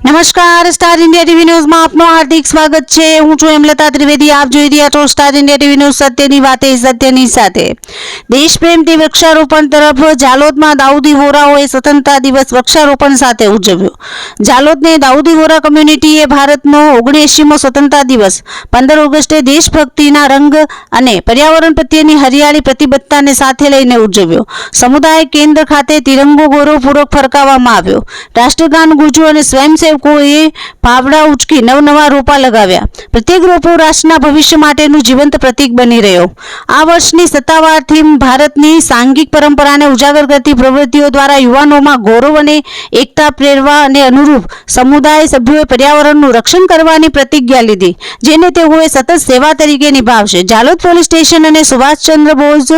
નમસ્કાર, star India TV ન્યૂઝમાં આપનું હાર્દિક સ્વાગત છે। હું છું હેમલતા ત્રિવેદી। આપ જોઈ રહ્યા છો સ્ટાર ઇન્ડિયા ટીવી ન્યૂઝ। સત્યની વાતે સત્યની સાથે। દેશપ્રેમથી વૃક્ષારોપણ તરફ જાલોદમાં દાઉદી વોરાઓએ સ્વતંત્રતા દિવસ વૃક્ષારોપણ સાથે ઉજવ્યો। જાલોદની દાઉદી વોરા કમ્યુનિટીએ ભારતનો 79મો સ્વતંત્રતા દિવસ 15 ઓગસ્ટે દેશભક્તિના રંગ અને પર્યાવરણ પ્રત્યેની હરિયાળી પ્રતિબદ્ધતાને સાથે લઈને ઉજવ્યો। સમુદાય કેન્દ્ર ખાતે તિરંગો ગૌરવપૂર્વક ફરકાવવામાં આવ્યો। રાષ્ટ્રગાન ગુંજ્યું અને સ્વયંસેવકોએ ભાવડા ઉચકી નવનવા રોપા લગાવ્યા। પ્રત્યેક રોપો રાષ્ટ્રના ભવિષ્ય માટેનું જીવંત પ્રતીક બની રહ્યો। આ વર્ષની સત્તાવાર થીમ ભારતની સાંઘિક પરંપરાને ઉજાગર કરતી પ્રવૃત્તિઓ દ્વારા યુવાનોમાં ગૌરવ અને એકતા પ્રેરવા અને અનુરૂપ સમુદાય સભ્યોએ પર્યાવરણનું રક્ષણ કરવાની પ્રતિજ્ઞા લીધી, જેને તેઓએ સતત સેવા તરીકે નિભાવશે। જાલોદ પોલીસ સ્ટેશન અને સુભાષચંદ્ર બોઝ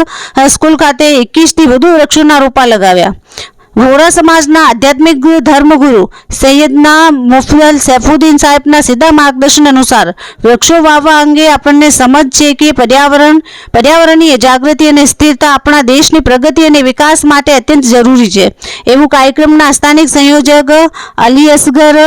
સ્કૂલ ખાતે 21થી વધુ વૃક્ષોના રોપા લગાવ્યા। વોરા સમાજના આધ્યાત્મિક ધર્મગુરુ સૈયદના મુફ્તી સૈફુદ્દીન સાહેબના સીધા માર્ગદર્શન અનુસાર વૃક્ષો વાવવા અંગે આપણને સમજ છે કે પર્યાવરણીય જાગૃતિ અને સ્થિરતા આપણા દેશની પ્રગતિ અને વિકાસ માટે અત્યંત જરૂરી છે, એવું કાર્યક્રમના સ્થાનિક સંયોજક અલી અસગર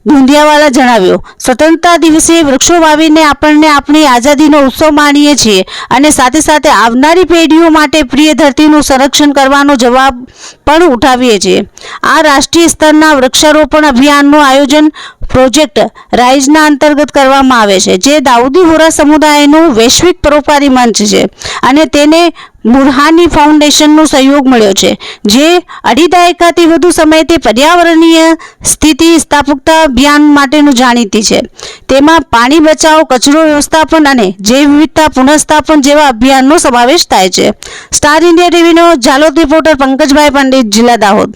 ધુંધિયાવાલા જણાવ્યું। સ્વતંત્રતા દિવસે વૃક્ષો વાવીને આપણને આપણી આઝાદીનો ઉત્સવ માણીએ છીએ અને સાથે સાથે આવનારી પેઢીઓ માટે પ્રિય ધરતીનું સંરક્ષણ કરવાનો જવાબ પણ ઉઠાવીએ છીએ। આ રાષ્ટ્રીય સ્તરના વૃક્ષારોપણ અભિયાનનું આયોજન પ્રોજેક્ટ રાઇઝના અંતર્ગત કરવામાં આવે છે, જે દાઉદી વોરા સમુદાયનું વૈશ્વિક પરોપકારી મંચ છે અને તેને બુરહાની ફાઉન્ડેશનનો સહયોગ મળ્યો છે, જે 2.5 દાયકાથી વધુ સમયથી પર્યાવરણીય સ્થિતિસ્થાપકતા અભિયાન માટેનું જાણીતી છે। તેમાં પાણી બચાવ, કચરો વ્યવસ્થાપન અને જૈવ વિવિધતા પુનઃસ્થાપન જેવા અભિયાનનો સમાવેશ થાય છે। સ્ટાર ઇન્ડિયા ટીવીનો જાલોદ રિપોર્ટર પંકજભાઈ પંડિત, જિલ્લા દાહોદ।